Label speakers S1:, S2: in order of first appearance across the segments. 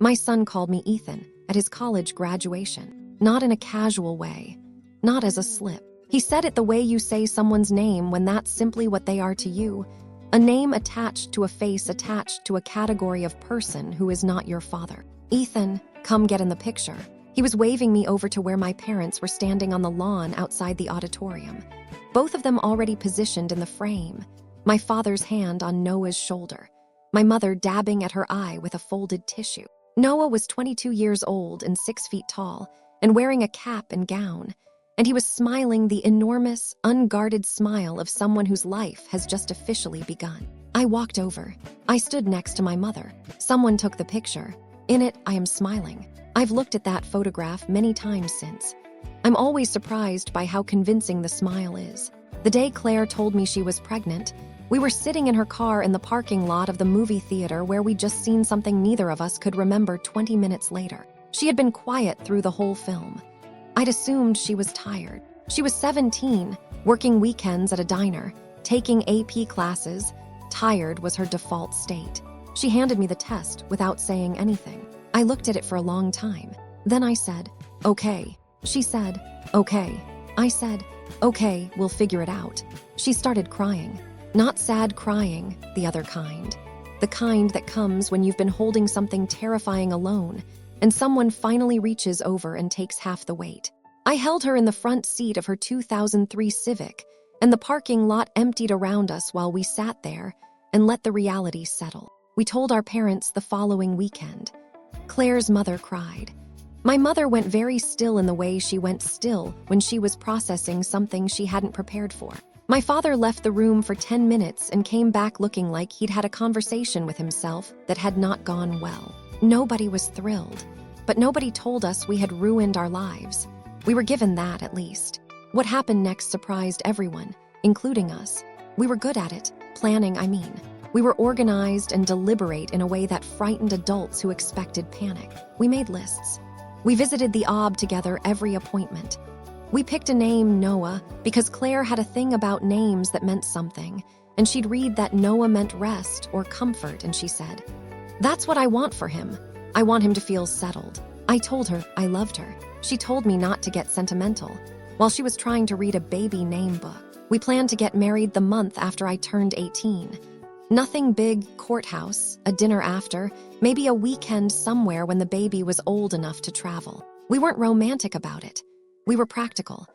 S1: My son called me Ethan at his college graduation, not in a casual way, not as a slip. He said it the way you say someone's name when that's simply what they are to you, a name attached to a face attached to a category of person who is not your father. Ethan, come get in the picture. He was waving me over to where my parents were standing on the lawn outside the auditorium, both of them already positioned in the frame, my father's hand on Noah's shoulder, my mother dabbing at her eye with a folded tissue. Noah was 22 years old and 6 feet tall and wearing a cap and gown, and he was smiling the enormous, unguarded smile of someone whose life has just officially begun. I walked over. I stood next to my mother. Someone took the picture. In it, I am smiling. I've looked at that photograph many times since. I'm always surprised by how convincing the smile is. The day Claire told me she was pregnant, we were sitting in her car in the parking lot of the movie theater where we'd just seen something neither of us could remember 20 minutes later. She had been quiet through the whole film. I'd assumed she was tired. She was 17, working weekends at a diner, taking AP classes. Tired was her default state. She handed me the test without saying anything. I looked at it for a long time. Then I said, "Okay." She said, "Okay." I said, "Okay, we'll figure it out." She started crying. Not sad crying, the other kind. The kind that comes when you've been holding something terrifying alone, and someone finally reaches over and takes half the weight. I held her in the front seat of her 2003 Civic, and the parking lot emptied around us while we sat there and let the reality settle. We told our parents the following weekend. Claire's mother cried. My mother went very still in the way she went still when she was processing something she hadn't prepared for. My father left the room for 10 minutes and came back looking like he'd had a conversation with himself that had not gone well. Nobody was thrilled, but nobody told us we had ruined our lives. We were given that, at least. What happened next surprised everyone, including us. We were good at it, planning, I mean. We were organized and deliberate in a way that frightened adults who expected panic. We made lists. We visited the OB together every appointment. We picked a name, Noah, because Claire had a thing about names that meant something, and she'd read that Noah meant rest or comfort, and she said, "That's what I want for him. I want him to feel settled." I told her I loved her. She told me not to get sentimental, while she was trying to read a baby name book. We planned to get married the month after I turned 18. Nothing big, courthouse, a dinner after, maybe a weekend somewhere when the baby was old enough to travel. We weren't romantic about it. We were practical.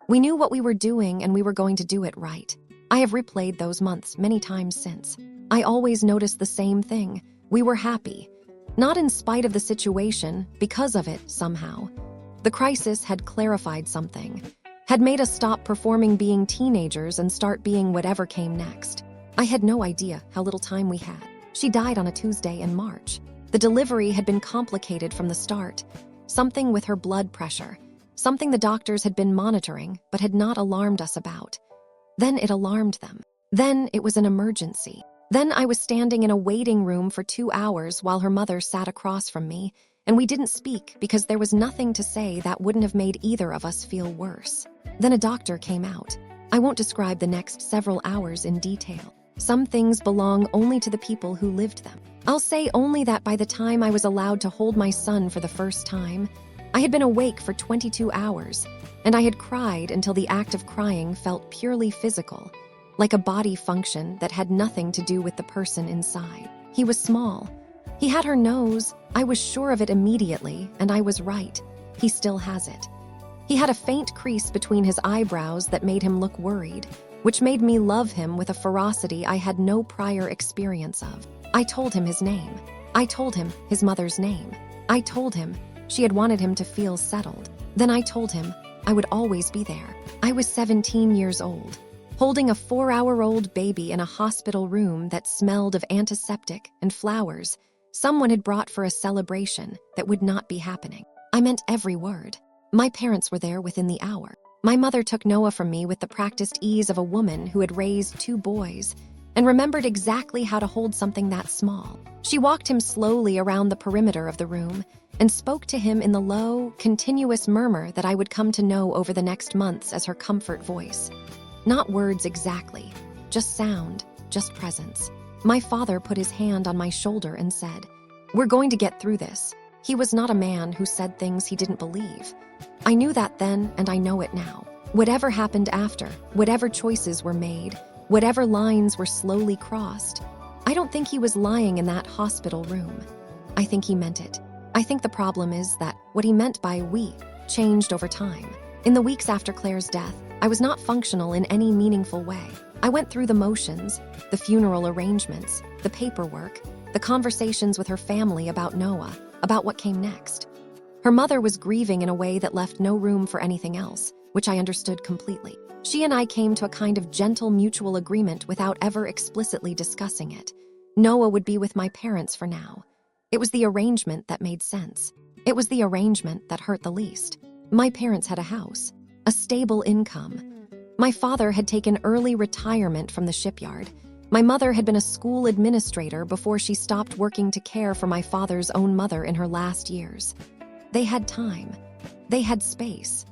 S1: We knew what we were doing and we were going to do it right. I have replayed those months many times since. I always noticed the same thing. We were happy. Not in spite of the situation, because of it, somehow. The crisis had clarified something, had made us stop performing being teenagers and start being whatever came next. I had no idea how little time we had. She died on a Tuesday in March. The delivery had been complicated from the start. Something with her blood pressure. Something the doctors had been monitoring but had not alarmed us about. Then it alarmed them. Then it was an emergency. Then I was standing in a waiting room for 2 hours while her mother sat across from me, and we didn't speak because there was nothing to say that wouldn't have made either of us feel worse. Then a doctor came out. I won't describe the next several hours in detail. Some things belong only to the people who lived them. I'll say only that by the time I was allowed to hold my son for the first time, I had been awake for 22 hours, and I had cried until the act of crying felt purely physical, like a body function that had nothing to do with the person inside. He was small. He had her nose. I was sure of it immediately, and I was right. He still has it. He had a faint crease between his eyebrows that made him look worried, which made me love him with a ferocity I had no prior experience of. I told him his name. I told him his mother's name. I told him she had wanted him to feel settled. Then I told him I would always be there. I was 17 years old, holding a 4-hour-old baby in a hospital room that smelled of antiseptic and flowers someone had brought for a celebration that would not be happening. I meant every word. My parents were there within the hour. My mother took Noah from me with the practiced ease of a woman who had raised 2 boys and remembered exactly how to hold something that small. She walked him slowly around the perimeter of the room and spoke to him in the low, continuous murmur that I would come to know over the next months as her comfort voice. Not words exactly, just sound, just presence. My father put his hand on my shoulder and said, We're going to get through this. He was not a man who said things he didn't believe. I knew that then, and I know it now. Whatever happened after, whatever choices were made, whatever lines were slowly crossed, I don't think he was lying in that hospital room. I think he meant it. I think the problem is that what he meant by we changed over time. In the weeks after Claire's death, I was not functional in any meaningful way. I went through the motions, the funeral arrangements, the paperwork, the conversations with her family about Noah, about what came next. Her mother was grieving in a way that left no room for anything else, which I understood completely. She and I came to a kind of gentle mutual agreement without ever explicitly discussing it. Noah would be with my parents for now. It was the arrangement that made sense. It was the arrangement that hurt the least. My parents had a house, a stable income. My father had taken early retirement from the shipyard. My mother had been a school administrator before she stopped working to care for my father's own mother in her last years. They had time. They had space.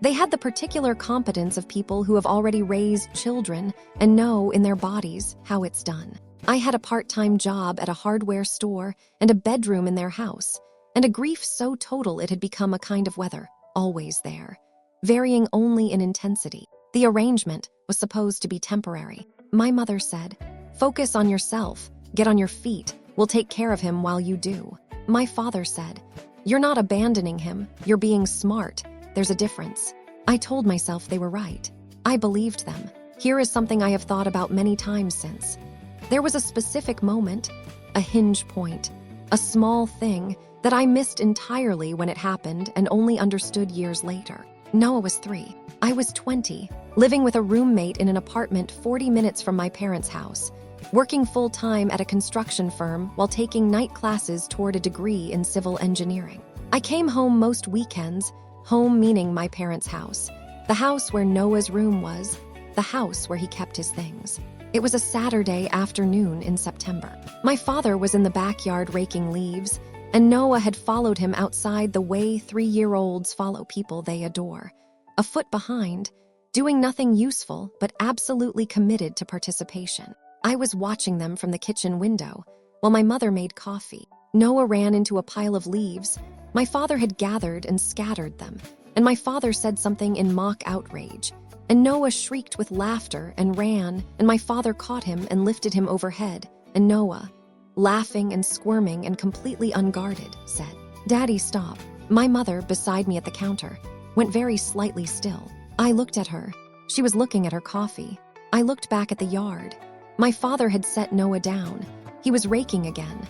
S1: They had the particular competence of people who have already raised children and know in their bodies how it's done. I had a part-time job at a hardware store and a bedroom in their house, and a grief so total it had become a kind of weather, always there, varying only in intensity. The arrangement was supposed to be temporary. My mother said, "Focus on yourself, get on your feet, we'll take care of him while you do." My father said, "You're not abandoning him, you're being smart. There's a difference." I told myself they were right. I believed them. Here is something I have thought about many times since. There was a specific moment, a hinge point, a small thing that I missed entirely when it happened and only understood years later. Noah was 3. I was 20, living with a roommate in an apartment 40 minutes from my parents' house, working full-time at a construction firm while taking night classes toward a degree in civil engineering. I came home most weekends, home meaning my parents' house, the house where Noah's room was, the house where he kept his things. It was a Saturday afternoon in September. My father was in the backyard raking leaves, and Noah had followed him outside the way 3-year-olds follow people they adore, a foot behind, doing nothing useful but absolutely committed to participation. I was watching them from the kitchen window while my mother made coffee. Noah ran into a pile of leaves. My father had gathered and scattered them, and my father said something in mock outrage. And Noah shrieked with laughter and ran, and my father caught him and lifted him overhead, and Noah, laughing and squirming and completely unguarded, said, "Daddy, stop." My mother, beside me at the counter, went very slightly still. I looked at her. She was looking at her coffee. I looked back at the yard. My father had set Noah down. He was raking again.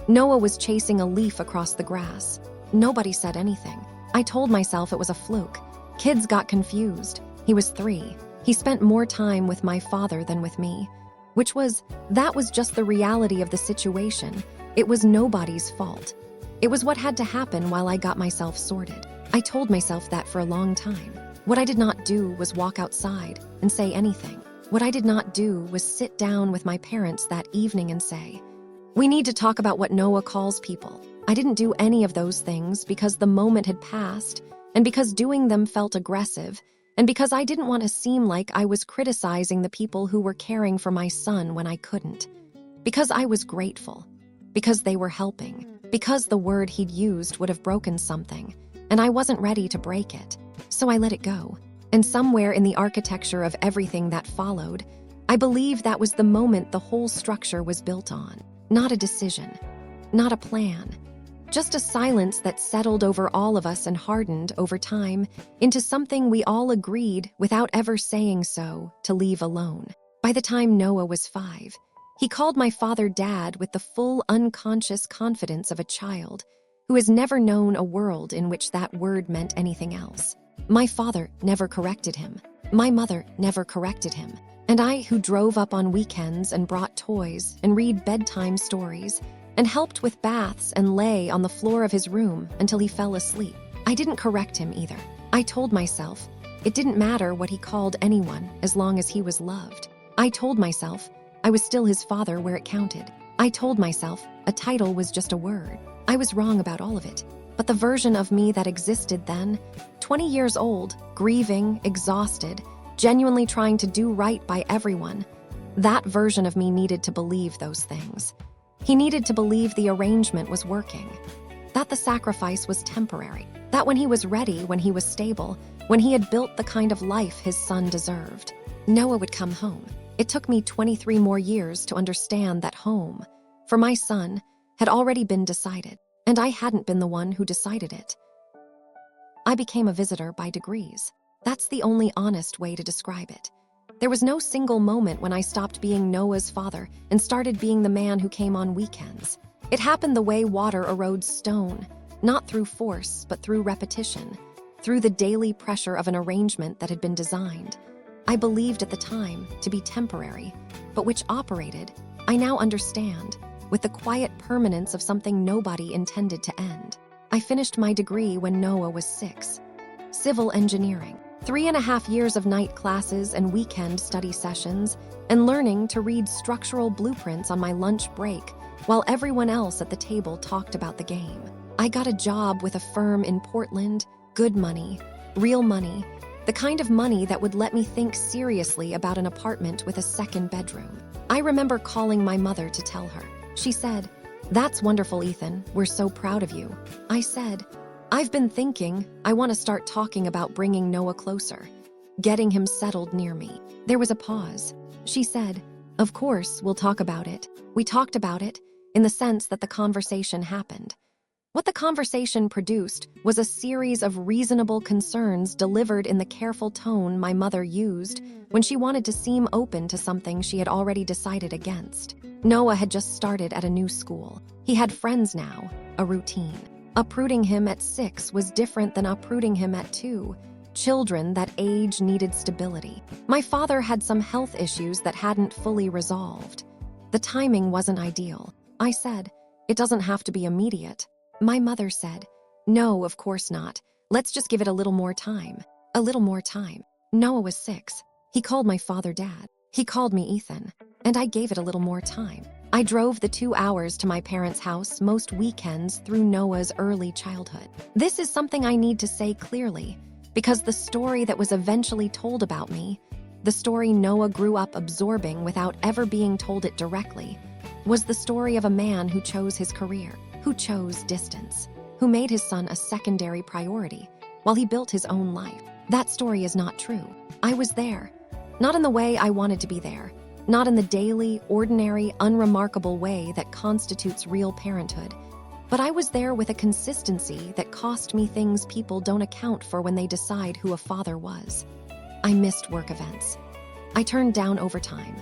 S1: Noah was chasing a leaf across the grass. Nobody said anything. I told myself it was a fluke. Kids got confused. He was 3. He spent more time with my father than with me, that was just the reality of the situation. It was nobody's fault. It was what had to happen while I got myself sorted. I told myself that for a long time. What I did not do was walk outside and say anything. What I did not do was sit down with my parents that evening and say, "We need to talk about what Noah calls people." I didn't do any of those things because the moment had passed, and because doing them felt aggressive, and because I didn't want to seem like I was criticizing the people who were caring for my son when I couldn't. Because I was grateful. Because they were helping. Because the word he'd used would have broken something, and I wasn't ready to break it. So I let it go. And somewhere in the architecture of everything that followed, I believe that was the moment the whole structure was built on. Not a decision. Not a plan. Just a silence that settled over all of us and hardened over time into something we all agreed, without ever saying so, to leave alone. By the time Noah was 5, he called my father Dad with the full unconscious confidence of a child who has never known a world in which that word meant anything else. My father never corrected him. My mother never corrected him. And I, who drove up on weekends and brought toys and read bedtime stories and helped with baths and lay on the floor of his room until he fell asleep, I didn't correct him either. I told myself it didn't matter what he called anyone as long as he was loved. I told myself I was still his father where it counted. I told myself a title was just a word. I was wrong about all of it. But the version of me that existed then, 20 years old, grieving, exhausted, genuinely trying to do right by everyone, that version of me needed to believe those things. He needed to believe the arrangement was working, that the sacrifice was temporary, that when he was ready, when he was stable, when he had built the kind of life his son deserved, Noah would come home. It took me 23 more years to understand that home, for my son, had already been decided, and I hadn't been the one who decided it. I became a visitor by degrees. That's the only honest way to describe it. There was no single moment when I stopped being Noah's father and started being the man who came on weekends. It happened the way water erodes stone, not through force, but through repetition, through the daily pressure of an arrangement that had been designed. I believed at the time to be temporary, but which operated, I now understand, with the quiet permanence of something nobody intended to end. I finished my degree when Noah was 6. Civil engineering. 3.5 years of night classes and weekend study sessions, and learning to read structural blueprints on my lunch break while everyone else at the table talked about the game. I got a job with a firm in Portland, good money, real money, the kind of money that would let me think seriously about an apartment with a second bedroom. I remember calling my mother to tell her. She said, "That's wonderful, Ethan. We're so proud of you." I said, "I've been thinking, I want to start talking about bringing Noah closer, getting him settled near me." There was a pause. She said, "Of course, we'll talk about it." We talked about it, in the sense that the conversation happened. What the conversation produced was a series of reasonable concerns delivered in the careful tone my mother used when she wanted to seem open to something she had already decided against. Noah had just started at a new school. He had friends now, a routine. Uprooting him at 6 was different than uprooting him at 2. Children that age needed stability. My father had some health issues that hadn't fully resolved. The timing wasn't ideal. I said, "It doesn't have to be immediate." My mother said, "No, of course not. Let's just give it a little more time." A little more time. Noah was 6. He called my father Dad. He called me Ethan. And I gave it a little more time. I drove the 2 hours to my parents' house most weekends through Noah's early childhood. This is something I need to say clearly, because the story that was eventually told about me, the story Noah grew up absorbing without ever being told it directly, was the story of a man who chose his career, who chose distance, who made his son a secondary priority while he built his own life. That story is not true. I was there, not in the way I wanted to be there, not in the daily, ordinary, unremarkable way that constitutes real parenthood, but I was there with a consistency that cost me things people don't account for when they decide who a father was. I missed work events. I turned down overtime.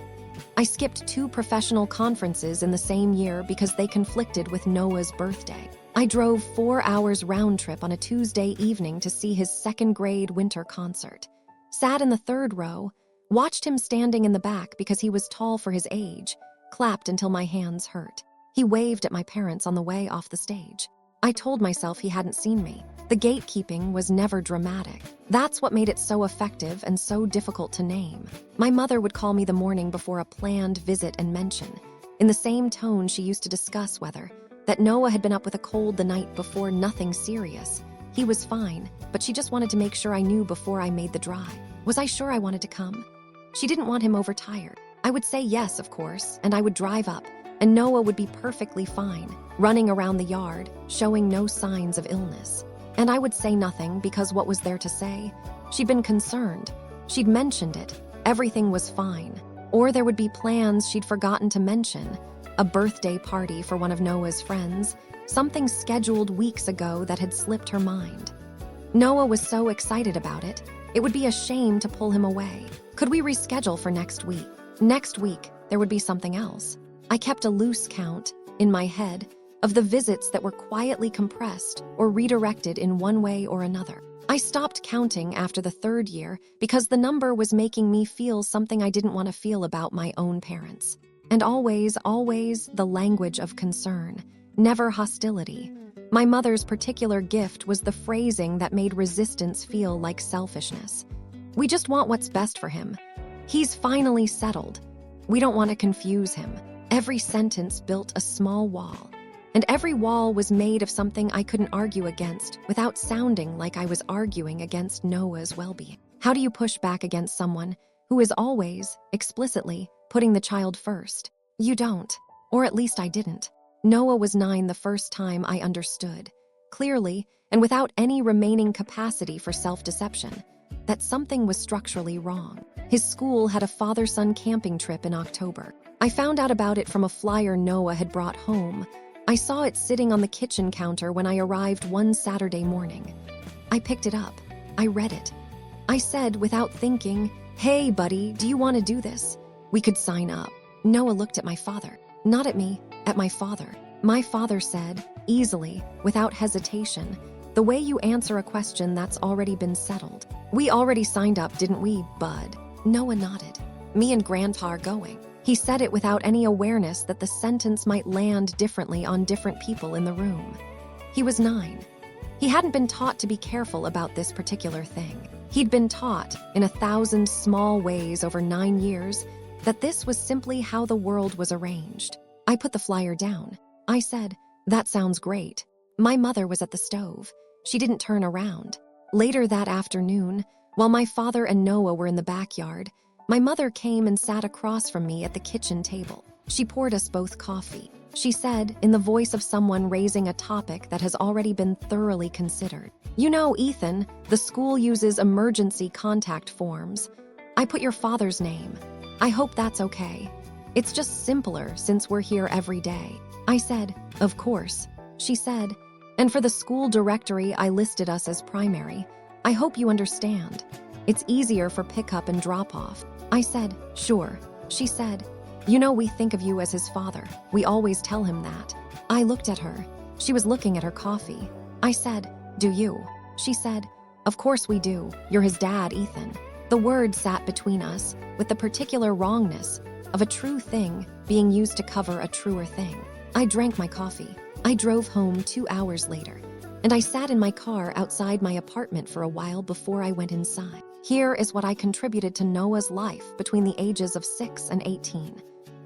S1: I skipped 2 professional conferences in the same year because they conflicted with Noah's birthday. I drove 4 hours round trip on a Tuesday evening to see his 2nd grade winter concert. Sat in the 3rd row, watched him standing in the back because he was tall for his age, clapped until my hands hurt. He waved at my parents on the way off the stage. I told myself he hadn't seen me. The gatekeeping was never dramatic. That's what made it so effective and so difficult to name. My mother would call me the morning before a planned visit and mention, in the same tone she used to discuss whether, that Noah had been up with a cold the night before, nothing serious. He was fine, but she just wanted to make sure I knew before I made the drive. Was I sure I wanted to come? She didn't want him overtired. I would say yes, of course, and I would drive up, and Noah would be perfectly fine, running around the yard, showing no signs of illness. And I would say nothing because what was there to say? She'd been concerned. She'd mentioned it. Everything was fine. Or there would be plans she'd forgotten to mention. A birthday party for one of Noah's friends, something scheduled weeks ago that had slipped her mind. Noah was so excited about it, it would be a shame to pull him away. Could we reschedule for next week? Next week, there would be something else. I kept a loose count, in my head, of the visits that were quietly compressed or redirected in one way or another. I stopped counting after the 3rd year because the number was making me feel something I didn't want to feel about my own parents. And always, always the language of concern, never hostility. My mother's particular gift was the phrasing that made resistance feel like selfishness. We just want what's best for him. He's finally settled. We don't want to confuse him. Every sentence built a small wall, and every wall was made of something I couldn't argue against without sounding like I was arguing against Noah's well-being. How do you push back against someone who is always, explicitly, putting the child first? You don't. Or at least I didn't. Noah was 9 the first time I understood, clearly and without any remaining capacity for self-deception, that something was structurally wrong. His school had a father-son camping trip in October. I found out about it from a flyer Noah had brought home. I saw it sitting on the kitchen counter when I arrived one Saturday morning. I picked it up. I read it. I said, without thinking, "Hey, buddy, do you want to do this? We could sign up." Noah looked at my father. Not at me, at my father. My father said, easily, without hesitation, the way you answer a question that's already been settled. "We already signed up, didn't we, bud?" Noah nodded. "Me and Grandpa are going." He said it without any awareness that the sentence might land differently on different people in the room. He was 9. He hadn't been taught to be careful about this particular thing. He'd been taught, in 1,000 small ways over 9 years, that this was simply how the world was arranged. I put the flyer down. I said, "That sounds great." My mother was at the stove. She didn't turn around. Later that afternoon, while my father and Noah were in the backyard, my mother came and sat across from me at the kitchen table. She poured us both coffee. She said, in the voice of someone raising a topic that has already been thoroughly considered, "You know, Ethan, the school uses emergency contact forms. I put your father's name. I hope that's okay. It's just simpler since we're here every day." I said, "Of course." She said, "And for the school directory, I listed us as primary. I hope you understand. It's easier for pickup and drop-off." I said, "Sure." She said, "You know, we think of you as his father. We always tell him that." I looked at her. She was looking at her coffee. I said, "Do you?" She said, "Of course we do. You're his dad, Ethan." The word sat between us with the particular wrongness of a true thing being used to cover a truer thing. I drank my coffee. I drove home 2 hours later, and I sat in my car outside my apartment for a while before I went inside. Here is what I contributed to Noah's life between the ages of 6 and 18.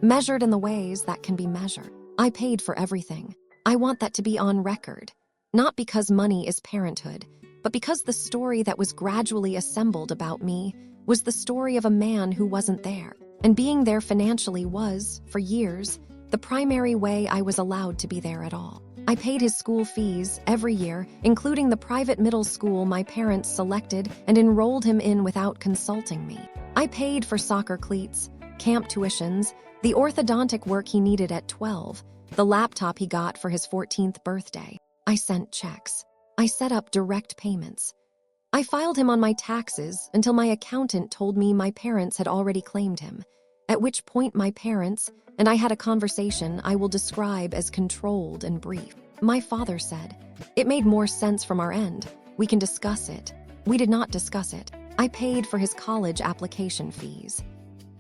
S1: Measured in the ways that can be measured. I paid for everything. I want that to be on record. Not because money is parenthood, but because the story that was gradually assembled about me was the story of a man who wasn't there. And being there financially was, for years, the primary way I was allowed to be there at all. I paid his school fees every year, including the private middle school my parents selected and enrolled him in without consulting me. I paid for soccer cleats, camp tuitions, the orthodontic work he needed at 12, the laptop he got for his 14th birthday. I sent checks. I set up direct payments. I filed him on my taxes until my accountant told me my parents had already claimed him, at which point my parents and I had a conversation I will describe as controlled and brief. My father said, "It made more sense from our end. We can discuss it." We did not discuss it. I paid for his college application fees.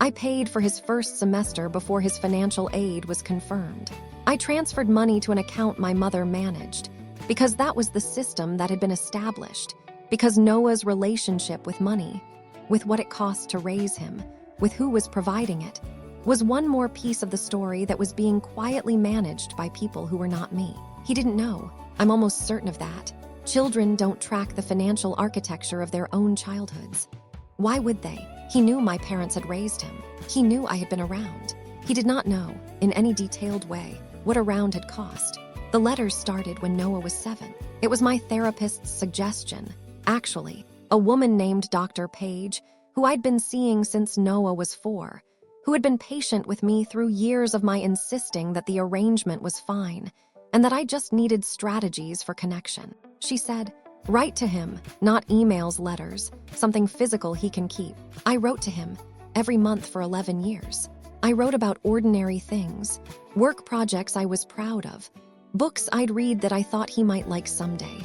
S1: I paid for his first semester before his financial aid was confirmed. I transferred money to an account my mother managed, because that was the system that had been established, because Noah's relationship with money, with what it cost to raise him, with who was providing it, was one more piece of the story that was being quietly managed by people who were not me. He didn't know. I'm almost certain of that. Children don't track the financial architecture of their own childhoods. Why would they? He knew my parents had raised him. He knew I had been around. He did not know, in any detailed way, what around had cost. The letters started when Noah was 7. It was my therapist's suggestion. Actually, a woman named Dr. Page, who I'd been seeing since Noah was 4, who had been patient with me through years of my insisting that the arrangement was fine and that I just needed strategies for connection. She said, "Write to him, not emails, letters, something physical he can keep." I wrote to him every month for 11 years. I wrote about ordinary things, work projects I was proud of, books I'd read that I thought he might like someday,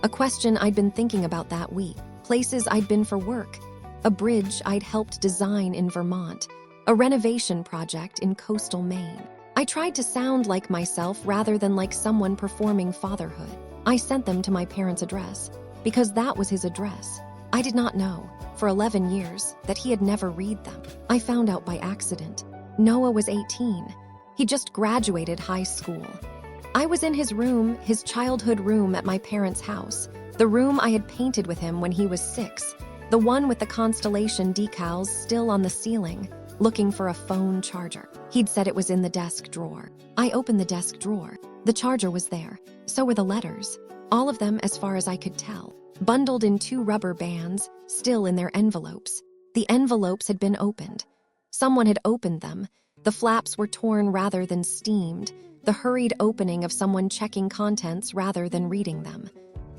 S1: a question I'd been thinking about that week, places I'd been for work, a bridge I'd helped design in Vermont, a renovation project in coastal Maine. I tried to sound like myself rather than like someone performing fatherhood. I sent them to my parents' address because that was his address. I did not know, for 11 years, that he had never read them. I found out by accident. Noah was 18. He just graduated high school. I was in his room, his childhood room at my parents' house, the room I had painted with him when he was 6, the one with the constellation decals still on the ceiling, looking for a phone charger. He'd said it was in the desk drawer. I opened the desk drawer. The charger was there. So were the letters. All of them, as far as I could tell, bundled in 2 rubber bands, still in their envelopes. The envelopes had been opened. Someone had opened them. The flaps were torn rather than steamed, the hurried opening of someone checking contents rather than reading them.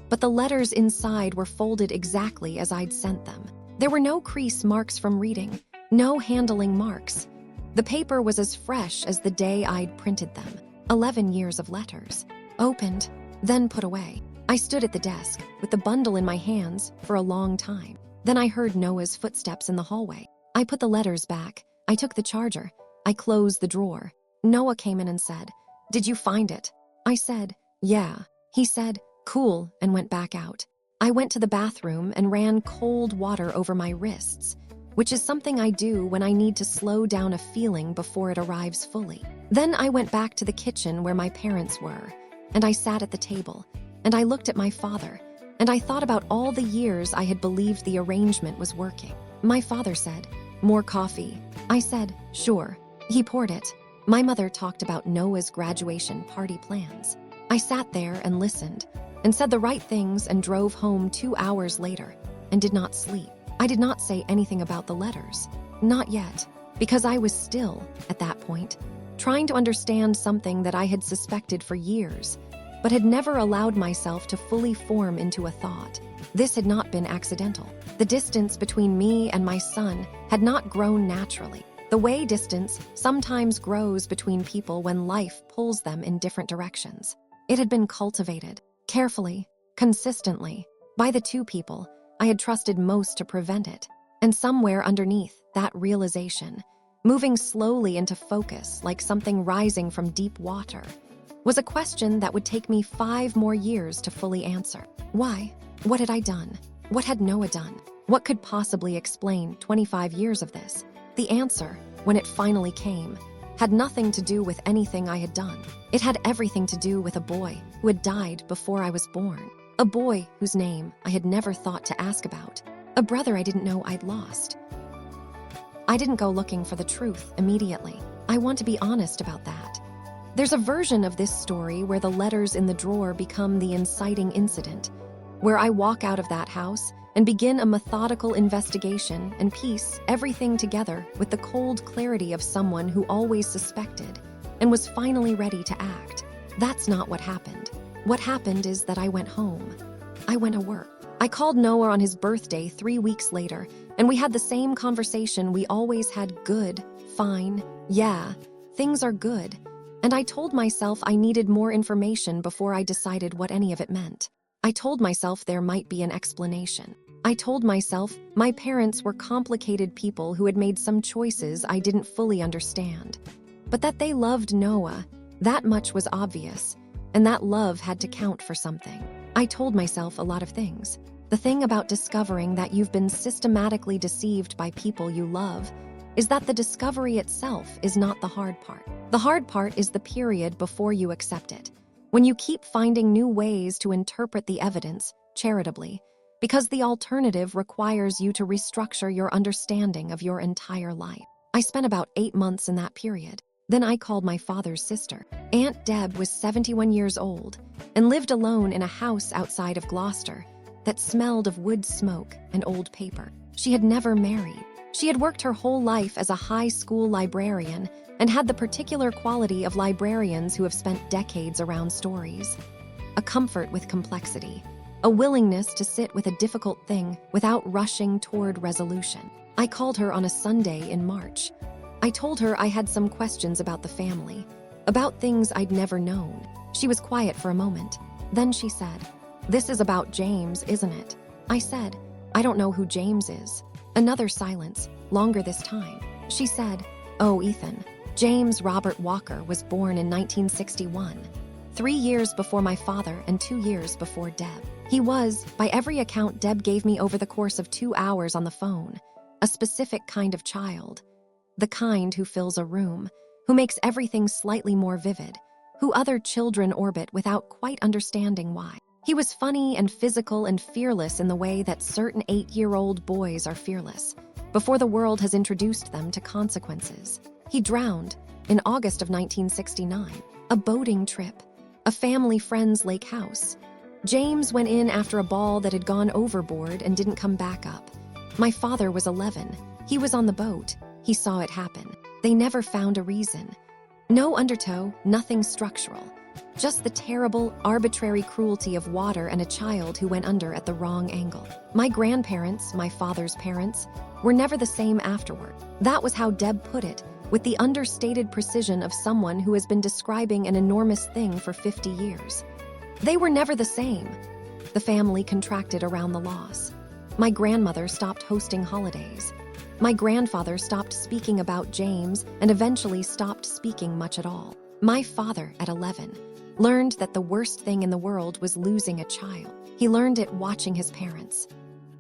S1: But the letters inside were folded exactly as I'd sent them. There were no crease marks from reading, no handling marks. The paper was as fresh as the day I'd printed them. 11 years of letters. Opened, then put away. I stood at the desk, with the bundle in my hands, for a long time. Then I heard Noah's footsteps in the hallway. I put the letters back. I took the charger. I closed the drawer. Noah came in and said, "Did you find it?" I said, "Yeah." He said, "Cool," and went back out. I went to the bathroom and ran cold water over my wrists, which is something I do when I need to slow down a feeling before it arrives fully. Then I went back to the kitchen where my parents were, and I sat at the table, and I looked at my father, and I thought about all the years I had believed the arrangement was working. My father said, "More coffee." I said, "Sure." He poured it. My mother talked about Noah's graduation party plans. I sat there and listened, and said the right things and drove home 2 hours later, and did not sleep. I did not say anything about the letters. Not yet, because I was still, at that point, trying to understand something that I had suspected for years, but had never allowed myself to fully form into a thought. This had not been accidental. The distance between me and my son had not grown naturally. The way distance sometimes grows between people when life pulls them in different directions. It had been cultivated, carefully, consistently, by the 2 people I had trusted most to prevent it. And somewhere underneath that realization, moving slowly into focus like something rising from deep water, was a question that would take me 5 more years to fully answer. Why? What had I done? What had Noah done? What could possibly explain 25 years of this? The answer, when it finally came, had nothing to do with anything I had done. It had everything to do with a boy who had died before I was born. A boy whose name I had never thought to ask about. A brother I didn't know I'd lost. I didn't go looking for the truth immediately. I want to be honest about that. There's a version of this story where the letters in the drawer become the inciting incident, where I walk out of that house and begin a methodical investigation and piece everything together with the cold clarity of someone who always suspected and was finally ready to act. That's not what happened. What happened is that I went home. I went to work. I called Noah on his birthday 3 weeks later, and we had the same conversation we always had. Good, fine, yeah, things are good. And I told myself I needed more information before I decided what any of it meant. I told myself there might be an explanation. I told myself my parents were complicated people who had made some choices I didn't fully understand. But that they loved Noah, that much was obvious, and that love had to count for something. I told myself a lot of things. The thing about discovering that you've been systematically deceived by people you love is that the discovery itself is not the hard part. The hard part is the period before you accept it. When you keep finding new ways to interpret the evidence, charitably, because the alternative requires you to restructure your understanding of your entire life. I spent about 8 months in that period. Then I called my father's sister. Aunt Deb was 71 years old and lived alone in a house outside of Gloucester that smelled of wood smoke and old paper. She had never married. She had worked her whole life as a high school librarian and had the particular quality of librarians who have spent decades around stories. A comfort with complexity. A willingness to sit with a difficult thing without rushing toward resolution. I called her on a Sunday in March. I told her I had some questions about the family, about things I'd never known. She was quiet for a moment. Then she said, "This is about James, isn't it?" I said, "I don't know who James is." Another silence, longer this time. She said, "Oh, Ethan, James Robert Walker was born in 1961, 3 years before my father and 2 years before Deb. He was, by every account Deb gave me over the course of 2 hours on the phone, a specific kind of child. The kind who fills a room, who makes everything slightly more vivid, who other children orbit without quite understanding why. He was funny and physical and fearless in the way that certain 8-year-old boys are fearless, before the world has introduced them to consequences. He drowned, in August of 1969. A boating trip. A family friend's lake house. James went in after a ball that had gone overboard and didn't come back up. My father was 11. He was on the boat. He saw it happen. They never found a reason. No undertow, nothing structural. Just the terrible, arbitrary cruelty of water and a child who went under at the wrong angle. My grandparents, my father's parents, were never the same afterward. That was how Deb put it, with the understated precision of someone who has been describing an enormous thing for 50 years. They were never the same. The family contracted around the loss. My grandmother stopped hosting holidays. My grandfather stopped speaking about James and eventually stopped speaking much at all. My father, at 11, learned that the worst thing in the world was losing a child. He learned it watching his parents.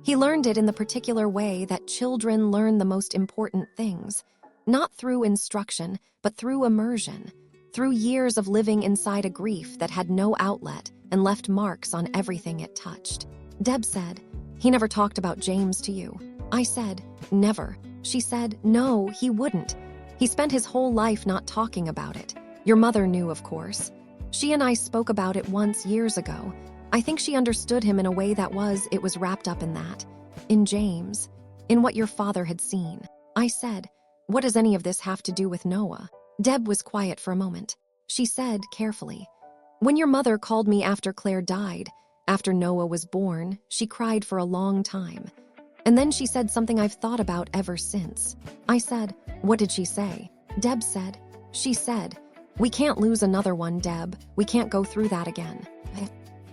S1: He learned it in the particular way that children learn the most important things, not through instruction, but through immersion, through years of living inside a grief that had no outlet and left marks on everything it touched. Deb said, "He never talked about James to you." I said, "Never." She said, "No, he wouldn't. He spent his whole life not talking about it. Your mother knew, of course. She and I spoke about it once years ago. I think she understood him in a way that it was wrapped up in that. In James. In what your father had seen." I said, "What does any of this have to do with Noah?" Deb was quiet for a moment. She said, carefully, "When your mother called me after Claire died, after Noah was born, she cried for a long time. And then she said something I've thought about ever since." I said, "What did she say?" Deb said, "She said, 'We can't lose another one, Deb. We can't go through that again.'"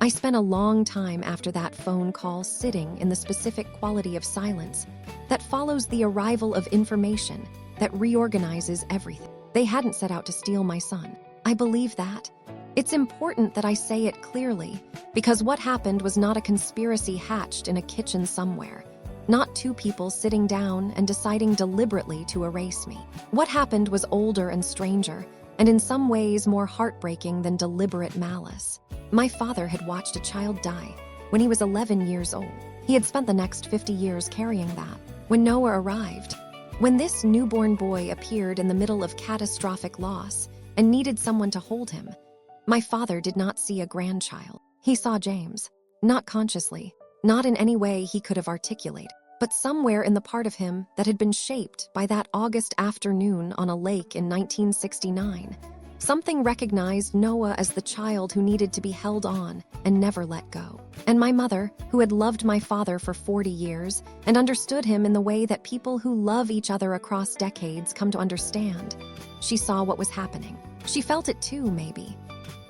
S1: I spent a long time after that phone call sitting in the specific quality of silence that follows the arrival of information that reorganizes everything. They hadn't set out to steal my son. I believe that. It's important that I say it clearly, because what happened was not a conspiracy hatched in a kitchen somewhere. Not two people sitting down and deciding deliberately to erase me. What happened was older and stranger, and in some ways more heartbreaking than deliberate malice. My father had watched a child die when he was 11 years old. He had spent the next 50 years carrying that. When Noah arrived, when this newborn boy appeared in the middle of catastrophic loss and needed someone to hold him, my father did not see a grandchild. He saw James. Not consciously, not in any way he could have articulated, but somewhere in the part of him that had been shaped by that August afternoon on a lake in 1969. Something recognized Noah as the child who needed to be held on and never let go. And my mother, who had loved my father for 40 years and understood him in the way that people who love each other across decades come to understand, she saw what was happening. She felt it too, maybe.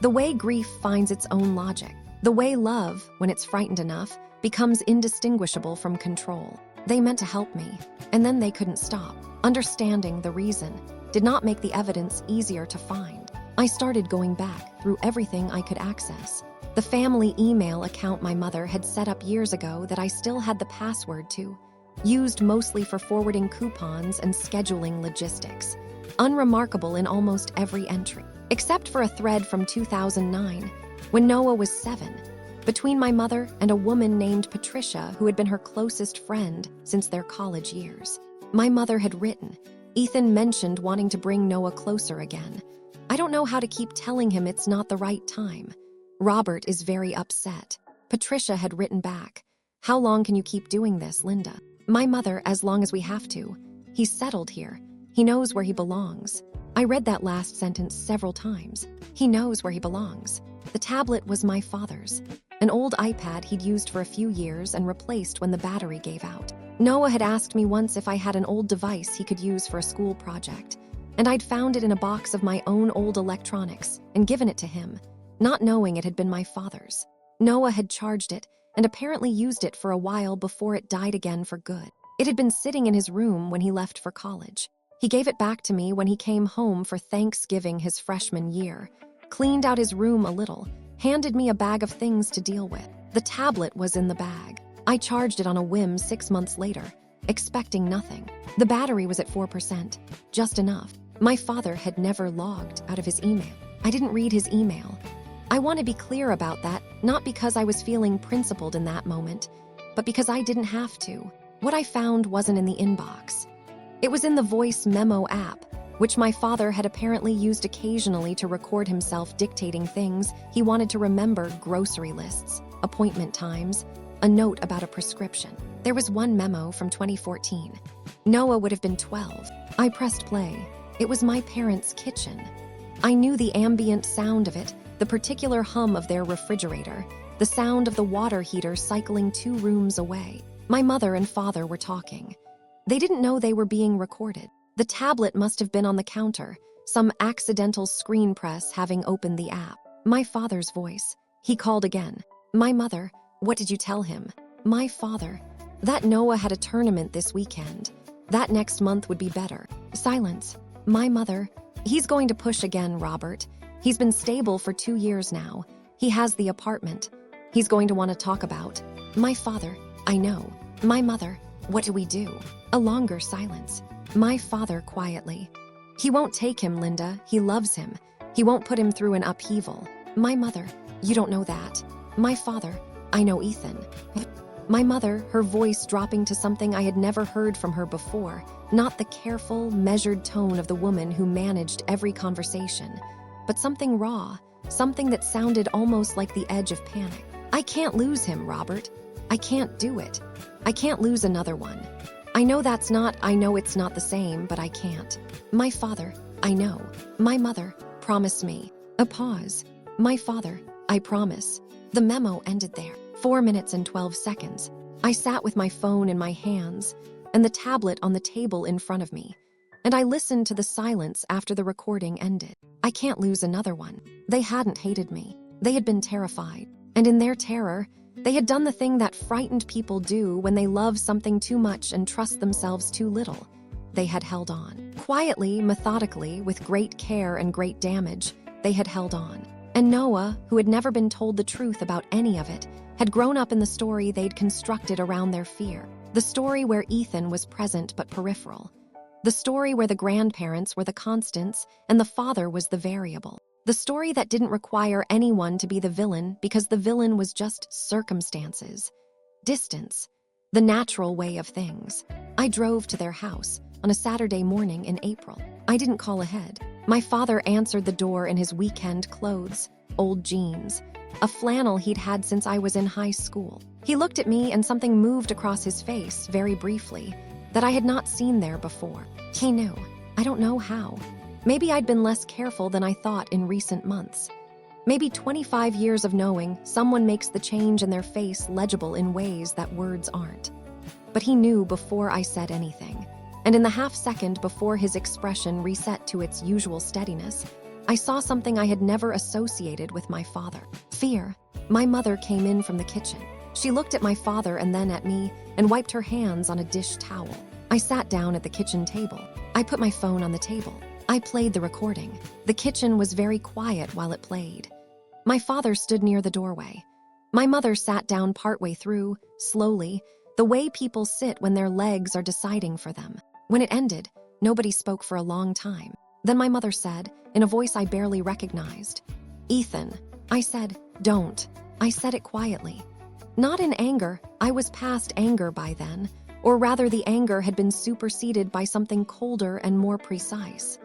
S1: The way grief finds its own logic. The way love, when it's frightened enough, becomes indistinguishable from control. They meant to help me, and then they couldn't stop. Understanding the reason did not make the evidence easier to find. I started going back through everything I could access. The family email account my mother had set up years ago that I still had the password to, used mostly for forwarding coupons and scheduling logistics. Unremarkable in almost every entry, except for a thread from 2009, when Noah was 7, between my mother and a woman named Patricia who had been her closest friend since their college years. My mother had written, "Ethan mentioned wanting to bring Noah closer again. I don't know how to keep telling him it's not the right time. Robert is very upset." Patricia had written back, "How long can you keep doing this, Linda?" My mother, "As long as we have to. He's settled here. He knows where he belongs." I read that last sentence several times. He knows where he belongs. The tablet was my father's, an old iPad he'd used for a few years and replaced when the battery gave out. Noah had asked me once if I had an old device he could use for a school project, and I'd found it in a box of my own old electronics and given it to him, not knowing it had been my father's. Noah had charged it and apparently used it for a while before it died again for good. It had been sitting in his room when he left for college. He gave it back to me when he came home for Thanksgiving his freshman year, cleaned out his room a little, handed me a bag of things to deal with. The tablet was in the bag. I charged it on a whim 6 months later, expecting nothing. The battery was at 4%, just enough. My father had never logged out of his email. I didn't read his email. I want to be clear about that, not because I was feeling principled in that moment, but because I didn't have to. What I found wasn't in the inbox. It was in the voice memo app, which my father had apparently used occasionally to record himself dictating things he wanted to remember: grocery lists, appointment times, a note about a prescription. There was one memo from 2014. Noah would have been 12. I pressed play. It was my parents' kitchen. I knew the ambient sound of it, the particular hum of their refrigerator, the sound of the water heater cycling 2 rooms away. My mother and father were talking. They didn't know they were being recorded. The tablet must have been on the counter, some accidental screen press having opened the app. My father's voice. He called again. My mother. What did you tell him? My father. That Noah had a tournament this weekend. That next month would be better. Silence. My mother. He's going to push again, Robert. He's been stable for 2 years now. He has the apartment. He's going to want to talk about. My father. I know. My mother. What do we do? A longer silence. My father quietly. He won't take him, Linda. He loves him. He won't put him through an upheaval. My mother. You don't know that. My father. I know Ethan. My mother, her voice dropping to something I had never heard from her before, not the careful, measured tone of the woman who managed every conversation, but something raw, something that sounded almost like the edge of panic. I can't lose him, Robert. I can't do it. I can't lose another one. I know it's not the same, but I can't. My father. I know. My mother. Promise me. A pause. My father. I promise. The memo ended there. 4 minutes and 12 seconds. I sat with my phone in my hands and the tablet on the table in front of me, and I listened to the silence after the recording ended. I can't lose another one. They hadn't hated me. They had been terrified. And in their terror, they had done the thing that frightened people do when they love something too much and trust themselves too little. They had held on. Quietly, methodically, with great care and great damage, they had held on. And Noah, who had never been told the truth about any of it, had grown up in the story they'd constructed around their fear. The story where Ethan was present but peripheral. The story where the grandparents were the constants and the father was the variable. The story that didn't require anyone to be the villain because the villain was just circumstances. Distance. The natural way of things. I drove to their house on a Saturday morning in April. I didn't call ahead. My father answered the door in his weekend clothes, old jeans, a flannel he'd had since I was in high school. He looked at me and something moved across his face, very briefly, that I had not seen there before. He knew. I don't know how. Maybe I'd been less careful than I thought in recent months. Maybe 25 years of knowing someone makes the change in their face legible in ways that words aren't. But he knew before I said anything. And in the half second before his expression reset to its usual steadiness, I saw something I had never associated with my father. Fear. My mother came in from the kitchen. She looked at my father and then at me and wiped her hands on a dish towel. I sat down at the kitchen table. I put my phone on the table. I played the recording. The kitchen was very quiet while it played. My father stood near the doorway. My mother sat down partway through, slowly, the way people sit when their legs are deciding for them. When it ended, nobody spoke for a long time. Then my mother said, in a voice I barely recognized, "Ethan." I said, "Don't." I said it quietly. Not in anger. I was past anger by then, or rather the anger had been superseded by something colder and more precise.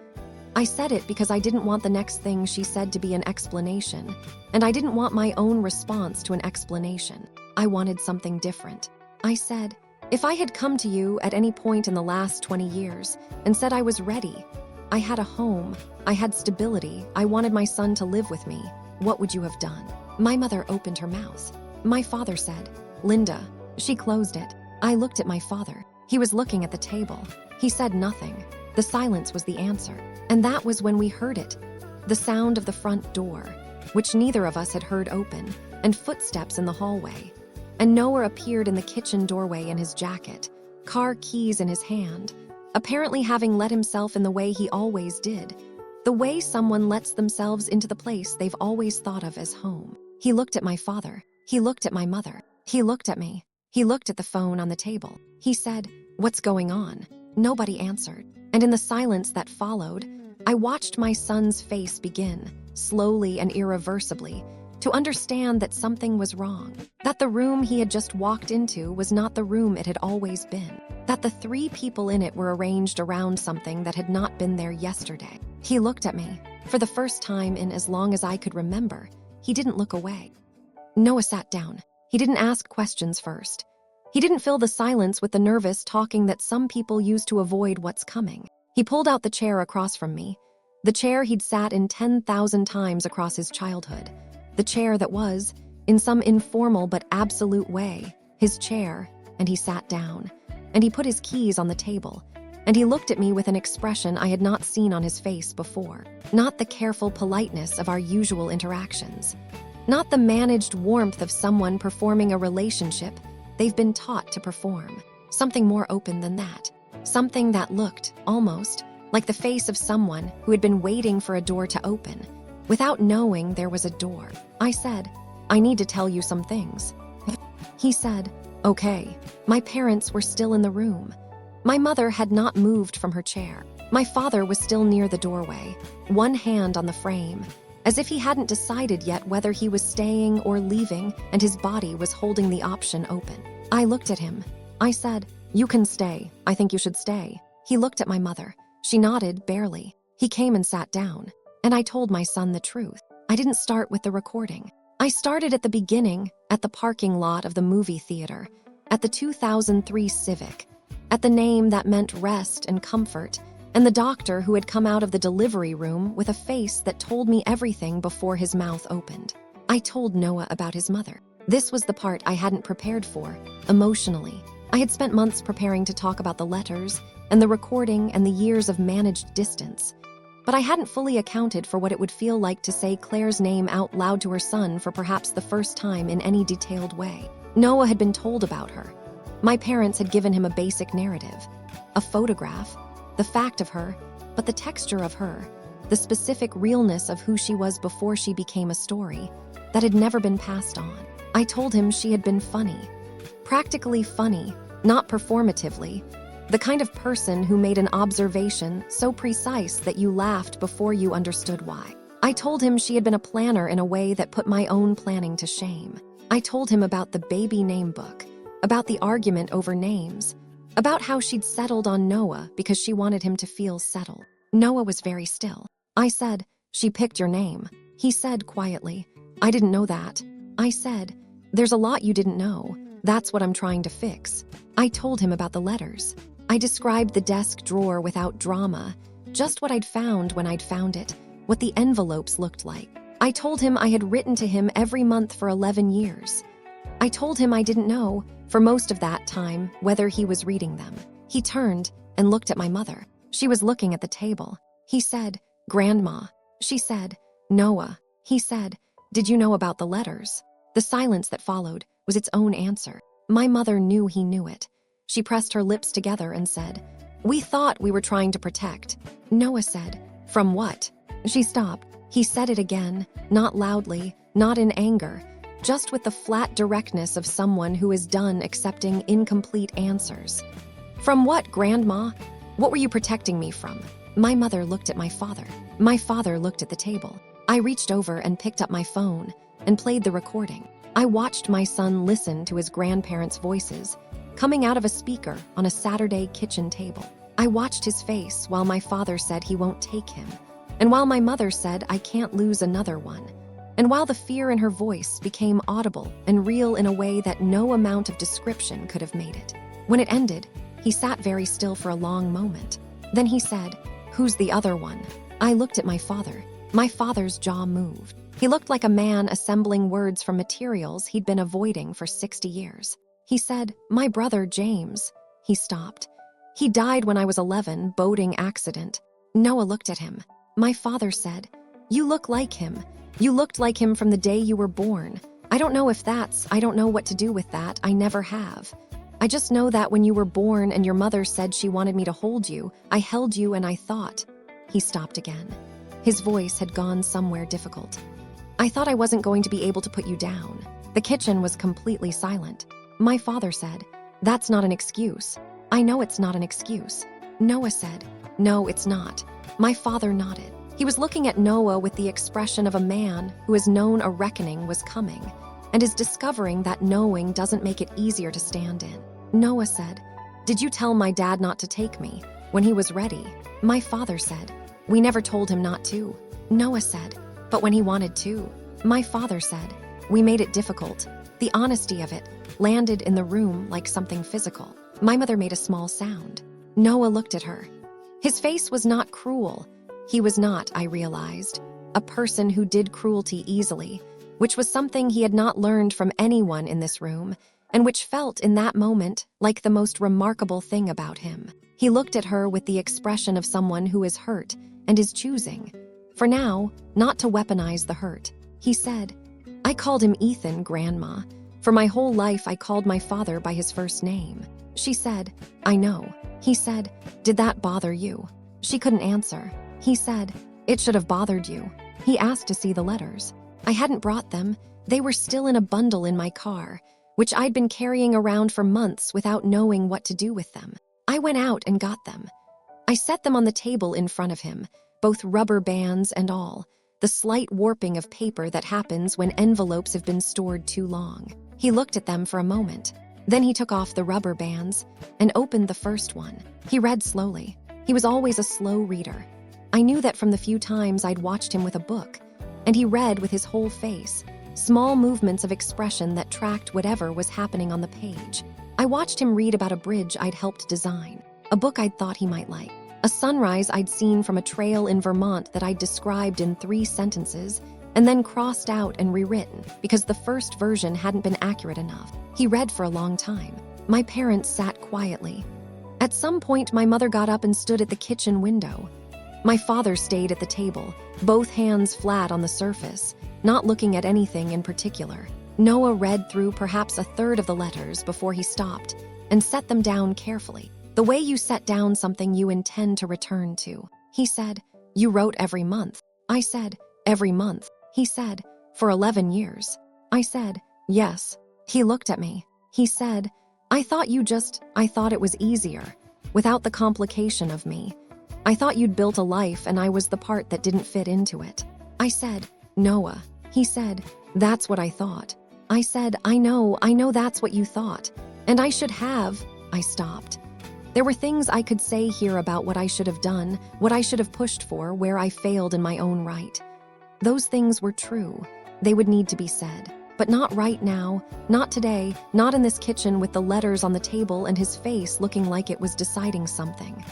S1: I said it because I didn't want the next thing she said to be an explanation, and I didn't want my own response to an explanation. I wanted something different. I said, if I had come to you at any point in the last 20 years and said I was ready, I had a home, I had stability, I wanted my son to live with me, what would you have done? My mother opened her mouth. My father said, "Linda." She closed it. I looked at my father. He was looking at the table. He said nothing. The silence was the answer. And that was when we heard it. The sound of the front door, which neither of us had heard open, and footsteps in the hallway. And Noah appeared in the kitchen doorway in his jacket, car keys in his hand, apparently having let himself in the way he always did, the way someone lets themselves into the place they've always thought of as home. He looked at my father. He looked at my mother. He looked at me. He looked at the phone on the table. He said, "What's going on?" Nobody answered. And in the silence that followed, I watched my son's face begin, slowly and irreversibly, to understand that something was wrong, that the room he had just walked into was not the room it had always been. that the 3 people in it were arranged around something that had not been there yesterday. He looked at me. For the first time in as long as I could remember, he didn't look away. Noah sat down. He didn't ask questions first. He didn't fill the silence with the nervous talking that some people use to avoid what's coming. He pulled out the chair across from me, the chair he'd sat in 10,000 times across his childhood, the chair that was, in some informal but absolute way, his chair, and he sat down, and he put his keys on the table, and he looked at me with an expression I had not seen on his face before. Not the careful politeness of our usual interactions. Not the managed warmth of someone performing a relationship they've been taught to perform. Something more open than that. Something that looked, almost, like the face of someone who had been waiting for a door to open, without knowing there was a door. I said, "I need to tell you some things." He said, "Okay." My parents were still in the room. My mother had not moved from her chair. My father was still near the doorway, one hand on the frame, as if he hadn't decided yet whether he was staying or leaving, and his body was holding the option open. I looked at him. I said, "You can stay. I think you should stay." He looked at my mother. She nodded, barely. He came and sat down, and I told my son the truth. I didn't start with the recording. I started at the beginning, at the parking lot of the movie theater, at the 2003 Civic, at the name that meant rest and comfort, and the doctor who had come out of the delivery room with a face that told me everything before his mouth opened. I told Noah about his mother. This was the part I hadn't prepared for, emotionally. I had spent months preparing to talk about the letters and the recording and the years of managed distance. But I hadn't fully accounted for what it would feel like to say Claire's name out loud to her son for perhaps the first time in any detailed way. Noah had been told about her. My parents had given him a basic narrative, a photograph, the fact of her, but the texture of her, the specific realness of who she was before she became a story, that had never been passed on. I told him she had been funny, practically funny, not performatively, the kind of person who made an observation so precise that you laughed before you understood why. I told him she had been a planner in a way that put my own planning to shame. I told him about the baby name book, about the argument over names, about how she'd settled on Noah because she wanted him to feel settled. Noah was very still. I said, "She picked your name." He said quietly, "I didn't know that." I said, "There's a lot you didn't know. That's what I'm trying to fix." I told him about the letters. I described the desk drawer without drama, just what I'd found when I'd found it, what the envelopes looked like. I told him I had written to him every month for 11 years. I told him I didn't know, for most of that time, whether he was reading them. He turned and looked at my mother. She was looking at the table. He said, "Grandma." She said, "Noah." He said, "Did you know about the letters?" The silence that followed was its own answer. My mother knew he knew it. She pressed her lips together and said, "We thought we were trying to protect." Noah said, "From what?" She stopped. He said it again, not loudly, not in anger, just with the flat directness of someone who is done accepting incomplete answers. "From what, Grandma? What were you protecting me from?" My mother looked at my father. My father looked at the table. I reached over and picked up my phone and played the recording. I watched my son listen to his grandparents' voices, coming out of a speaker on a Saturday kitchen table. I watched his face while my father said he won't take him, and while my mother said I can't lose another one, and while the fear in her voice became audible and real in a way that no amount of description could have made it. When it ended, he sat very still for a long moment. Then he said, "Who's the other one?" I looked at my father. My father's jaw moved. He looked like a man assembling words from materials he'd been avoiding for 60 years. He said, "My brother, James." He stopped. "He died when I was 11, boating accident." Noah looked at him. My father said, "You look like him. You looked like him from the day you were born. I don't know what to do with that. I never have. I just know that when you were born and your mother said she wanted me to hold you, I held you and I thought." He stopped again. His voice had gone somewhere difficult. "I thought I wasn't going to be able to put you down." The kitchen was completely silent. My father said, "That's not an excuse." "I know it's not an excuse." Noah said, "No, it's not." My father nodded. He was looking at Noah with the expression of a man who has known a reckoning was coming and is discovering that knowing doesn't make it easier to stand in. Noah said, Did you tell my dad not to take me when he was ready? My father said. We never told him not to. Noah said. But when he wanted to. My father said. We made it difficult. The honesty of it landed in the room like something physical. My mother made a small sound. Noah looked at her. His face was not cruel. He was not, I realized, a person who did cruelty easily, which was something he had not learned from anyone in this room, and which felt in that moment like the most remarkable thing about him. He looked at her with the expression of someone who is hurt and is choosing, for now, not to weaponize the hurt. He said, I called him Ethan, Grandma. For my whole life, I called my father by his first name. She said, I know. He said, did that bother you? She couldn't answer. He said, it should have bothered you. He asked to see the letters. I hadn't brought them. They were still in a bundle in my car, which I'd been carrying around for months without knowing what to do with them. I went out and got them. I set them on the table in front of him, both rubber bands and all, the slight warping of paper that happens when envelopes have been stored too long. He looked at them for a moment. Then he took off the rubber bands and opened the first one. He read slowly. He was always a slow reader. I knew that from the few times I'd watched him with a book, and he read with his whole face, small movements of expression that tracked whatever was happening on the page. I watched him read about a bridge I'd helped design, a book I'd thought he might like, a sunrise I'd seen from a trail in Vermont that I'd described in 3 sentences, and then crossed out and rewritten because the first version hadn't been accurate enough. He read for a long time. My parents sat quietly. At some point, my mother got up and stood at the kitchen window. My father stayed at the table, both hands flat on the surface, not looking at anything in particular. Noah read through perhaps a third of the letters before he stopped and set them down carefully. The way you set down something you intend to return to. He said, you wrote every month. I said, every month. He said, for 11 years. I said, yes. He looked at me. He said, I thought it was easier, without the complication of me. I thought you'd built a life and I was the part that didn't fit into it. I said, Noah. He said, that's what I thought. I said, I know that's what you thought. And I should have. I stopped. There were things I could say here about what I should have done, what I should have pushed for, where I failed in my own right. Those things were true. They would need to be said. But not right now, not today, not in this kitchen with the letters on the table and his face looking like it was deciding something.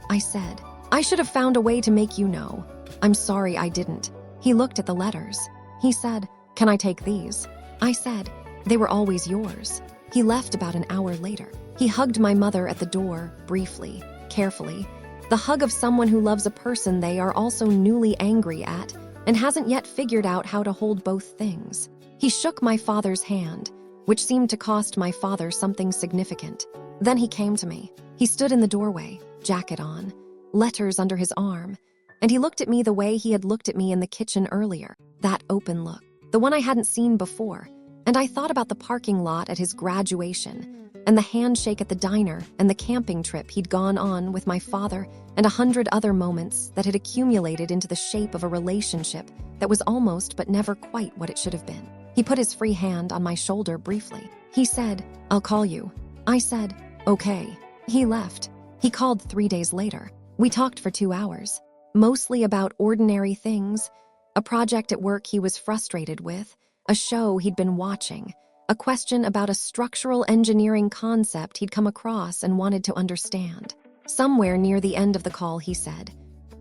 S1: I said, I should have found a way to make you know. I'm sorry I didn't. He looked at the letters. He said, can I take these? I said, they were always yours. He left about an hour later. He hugged my mother at the door, briefly, carefully. The hug of someone who loves a person they are also newly angry at and hasn't yet figured out how to hold both things. He shook my father's hand, which seemed to cost my father something significant. Then he came to me. He stood in the doorway, jacket on, letters under his arm, and he looked at me the way he had looked at me in the kitchen earlier, that open look, the one I hadn't seen before. And I thought about the parking lot at his graduation, and the handshake at the diner, and the camping trip he'd gone on with my father, and 100 other moments that had accumulated into the shape of a relationship that was almost but never quite what it should have been. He put his free hand on my shoulder briefly. He said, I'll call you. I said, okay. He left. He called 3 days later. We talked for 2 hours, mostly about ordinary things, a project at work he was frustrated with, a show he'd been watching, a question about a structural engineering concept he'd come across and wanted to understand. Somewhere near the end of the call, he said,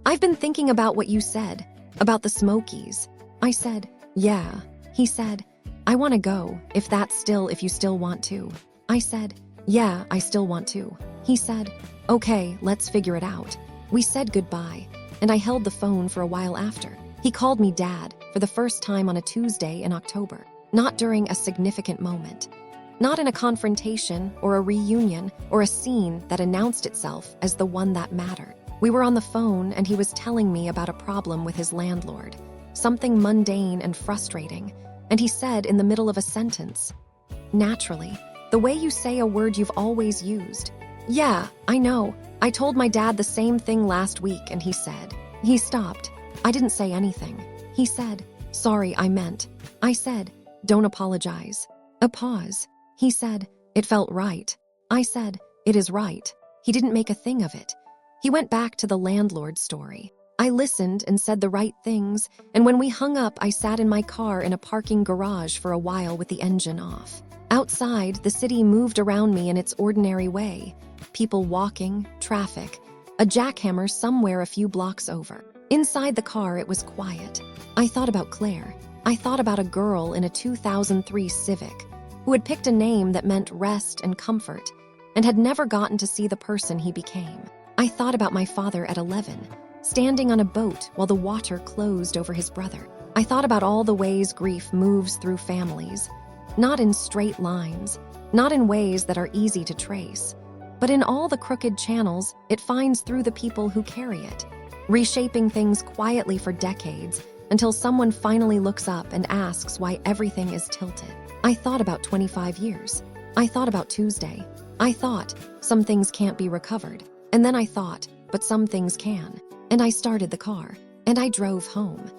S1: I've been thinking about what you said, about the Smokies. I said, yeah. He said, I want to go, if you still want to. I said, yeah, I still want to. He said, okay, let's figure it out. We said goodbye, and I held the phone for a while after. He called me Dad for the first time on a Tuesday in October, not during a significant moment, not in a confrontation or a reunion or a scene that announced itself as the one that mattered. We were on the phone and he was telling me about a problem with his landlord, something mundane and frustrating, and he said in the middle of a sentence, naturally, the way you say a word you've always used. Yeah, I know. I told my dad the same thing last week and he said. He stopped. I didn't say anything. He said, sorry, I meant. I said, don't apologize. A pause. He said, it felt right. I said, It is right. He didn't make a thing of it. He went back to the landlord story. I listened and said the right things, and when we hung up, I sat in my car in a parking garage for a while with the engine off. Outside, the city moved around me in its ordinary way. People walking, traffic, a jackhammer somewhere a few blocks over. Inside the car, it was quiet. I thought about Claire. I thought about a girl in a 2003 Civic who had picked a name that meant rest and comfort and had never gotten to see the person he became. I thought about my father at 11, standing on a boat while the water closed over his brother. I thought about all the ways grief moves through families, not in straight lines, not in ways that are easy to trace, but in all the crooked channels it finds through the people who carry it, reshaping things quietly for decades until someone finally looks up and asks why everything is tilted. I thought about 25 years. I thought about Tuesday. I thought, some things can't be recovered. And then I thought, but some things can. And I started the car, and I drove home.